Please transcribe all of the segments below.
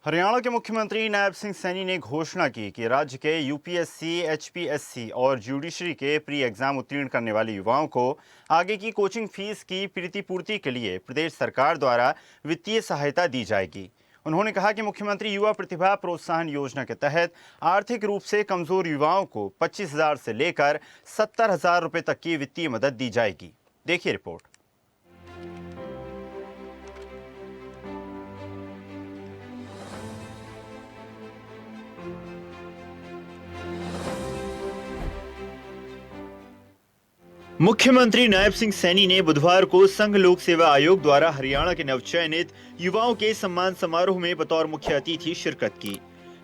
हरियाणा के मुख्यमंत्री नायब सिंह सैनी ने घोषणा की कि राज्य के यूपीएससी, एचपीएससी और ज्यूडिशरी के प्री एग्जाम उत्तीर्ण करने वाले युवाओं को आगे की कोचिंग फीस की प्रतिपूर्ति के लिए प्रदेश सरकार द्वारा वित्तीय सहायता दी जाएगी। उन्होंने कहा कि मुख्यमंत्री युवा प्रतिभा प्रोत्साहन योजना के तहत आर्थिक रूप से कमजोर युवाओं को 25,000 से लेकर 70,000 रुपये तक की वित्तीय मदद दी जाएगी। देखिए रिपोर्ट। मुख्यमंत्री नायब सिंह सैनी ने बुधवार को संघ लोक सेवा आयोग द्वारा हरियाणा के नवचयनित युवाओं के सम्मान समारोह में बतौर मुख्य अतिथि शिरकत की।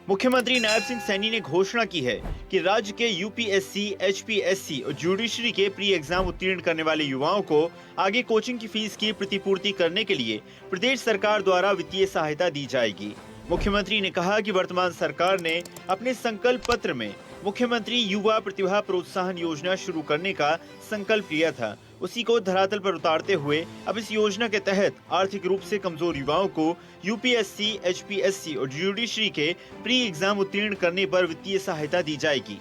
मुख्यमंत्री नायब सिंह सैनी ने घोषणा की है कि राज्य के यूपीएससी, एचपीएससी और ज्यूडिशरी के प्री एग्जाम उत्तीर्ण करने वाले युवाओं को आगे कोचिंग की फीस की प्रतिपूर्ति करने के लिए प्रदेश सरकार द्वारा वित्तीय सहायता दी जाएगी। मुख्यमंत्री ने कहा कि वर्तमान सरकार ने अपने संकल्प पत्र में मुख्यमंत्री युवा प्रतिभा प्रोत्साहन योजना शुरू करने का संकल्प लिया था, उसी को धरातल पर उतारते हुए अब इस योजना के तहत आर्थिक रूप से कमजोर युवाओं को यूपीएससी, एचपीएससी और ज्यूडिशरी के प्री एग्जाम उत्तीर्ण करने पर वित्तीय सहायता दी जाएगी।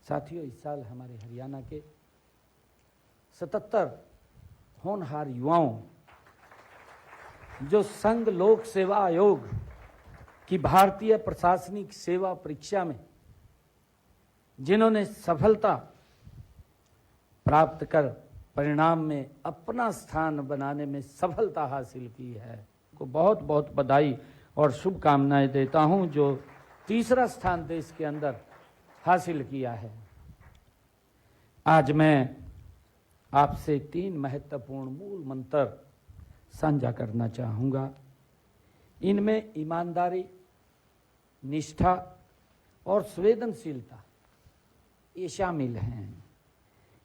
साथियों, इस साल हमारे हरियाणा के 77 होनहार युवाओं जो संघ लोक सेवा आयोग की भारतीय प्रशासनिक सेवा परीक्षा में जिन्होंने सफलता प्राप्त कर परिणाम में अपना स्थान बनाने में सफलता हासिल की है, को बहुत बहुत बधाई और शुभकामनाएं देता हूं, जो तीसरा स्थान देश के अंदर हासिल किया है। आज मैं आपसे 3 महत्वपूर्ण मूल मंत्र साझा करना चाहूँगा। इनमें ईमानदारी, निष्ठा और संवेदनशीलता ये शामिल हैं।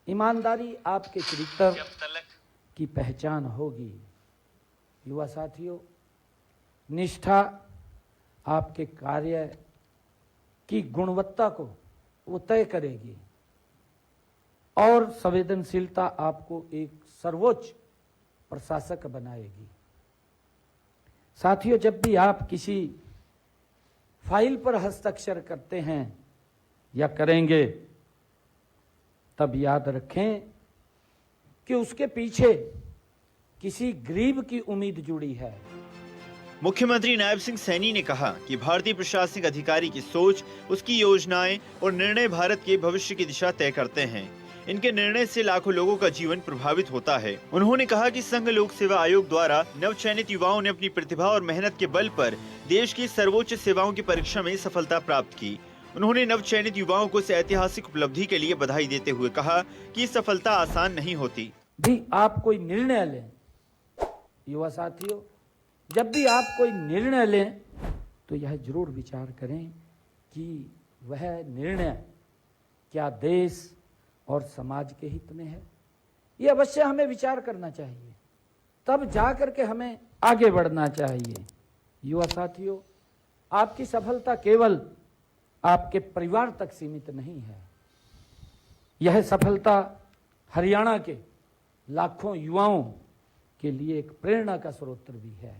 ईमानदारी आपके चरित्र की पहचान होगी युवा साथियों। निष्ठा आपके कार्य की गुणवत्ता को वो तय करेगी और संवेदनशीलता आपको एक सर्वोच्च प्रशासक बनाएगी। साथियों, जब भी आप किसी फाइल पर हस्ताक्षर करते हैं या करेंगे, तब याद रखें कि उसके पीछे किसी गरीब की उम्मीद जुड़ी है। मुख्यमंत्री नायब सिंह सैनी ने कहा कि भारतीय प्रशासनिक अधिकारी की सोच, उसकी योजनाएं और निर्णय भारत के भविष्य की दिशा तय करते हैं। इनके निर्णय से लाखों लोगों का जीवन प्रभावित होता है। उन्होंने कहा कि संघ लोक सेवा आयोग द्वारा नवचयनित युवाओं ने अपनी प्रतिभा और मेहनत के बल पर देश की सर्वोच्च सेवाओं की परीक्षा में सफलता प्राप्त की। उन्होंने नवचयनित युवाओं को इस ऐतिहासिक उपलब्धि के लिए बधाई देते हुए कहा कि सफलता आसान नहीं होती। भी आप कोई निर्णय लें, युवा साथियों, जब भी आप कोई निर्णय लें तो यह जरूर विचार करें कि वह निर्णय क्या देश और समाज के हित में है। ये अवश्य हमें विचार करना चाहिए, तब जाकर के हमें आगे बढ़ना चाहिए। युवा साथियों, आपकी सफलता केवल आपके परिवार तक सीमित नहीं है। यह सफलता हरियाणा के लाखों युवाओं के लिए एक प्रेरणा का स्रोत भी है।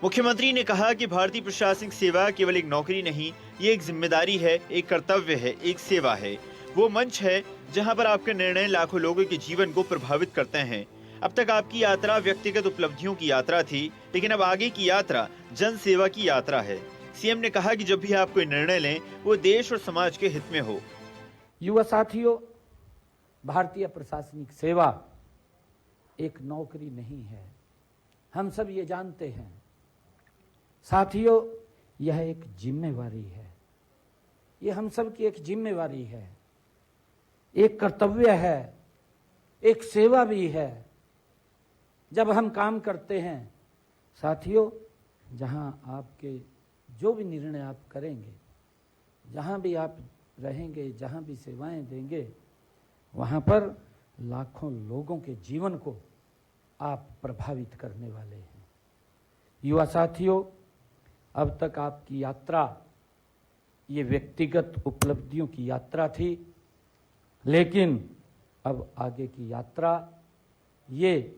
मुख्यमंत्री ने कहा कि भारतीय प्रशासनिक सेवा केवल एक नौकरी नहीं, ये एक जिम्मेदारी है, एक कर्तव्य है, एक सेवा है। वो मंच है जहां पर आपके निर्णय लाखों लोगों के जीवन को प्रभावित करते हैं। अब तक आपकी यात्रा व्यक्तिगत उपलब्धियों की यात्रा थी, लेकिन अब आगे की यात्रा जन सेवा की यात्रा है। सीएम ने कहा कि जब भी आप कोई निर्णय लें, वो देश और समाज के हित में हो। युवा साथियों, भारतीय प्रशासनिक सेवा एक नौकरी नहीं है, हम सब ये जानते हैं। साथियों, यह एक जिम्मेवारी है, ये हम सब की एक जिम्मेवारी है, एक कर्तव्य है, एक सेवा भी है। जब हम काम करते हैं साथियों, जहां आपके जो भी निर्णय आप करेंगे, जहां भी आप रहेंगे, जहां भी सेवाएं देंगे, वहां पर लाखों लोगों के जीवन को आप प्रभावित करने वाले हैं। युवा साथियों, अब तक आपकी यात्रा ये व्यक्तिगत उपलब्धियों की यात्रा थी, लेकिन अब आगे की यात्रा ये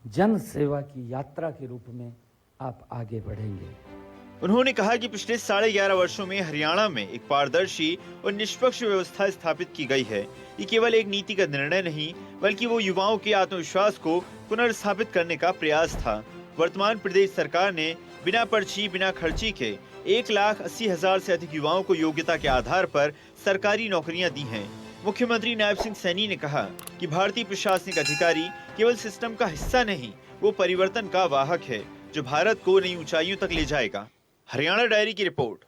जन सेवा की यात्रा के रूप में आप आगे बढ़ेंगे। उन्होंने कहा कि पिछले 11.5 वर्षों में हरियाणा में एक पारदर्शी और निष्पक्ष व्यवस्था स्थापित की गई है। ये केवल एक नीतिगत निर्णय नहीं, बल्कि वो युवाओं के आत्मविश्वास को पुनर्स्थापित करने का प्रयास था। वर्तमान प्रदेश सरकार ने बिना पर्ची, बिना खर्ची के 1,80,000 से अधिक युवाओं को योग्यता के आधार पर सरकारी नौकरियां दी हैं। मुख्यमंत्री नायब सिंह सैनी ने कहा कि भारतीय प्रशासनिक अधिकारी केवल सिस्टम का हिस्सा नहीं, वो परिवर्तन का वाहक है जो भारत को नई ऊंचाइयों तक ले जाएगा। हरियाणा डायरी की रिपोर्ट।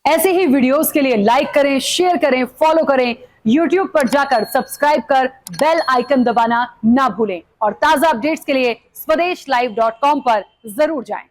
ऐसे ही वीडियोस के लिए लाइक करें, शेयर करें, फॉलो करें। YouTube पर जाकर सब्सक्राइब कर बेल आइकन दबाना ना भूलें और ताजा अपडेट्स के लिए swedeshlive.com पर जरूर जाएं।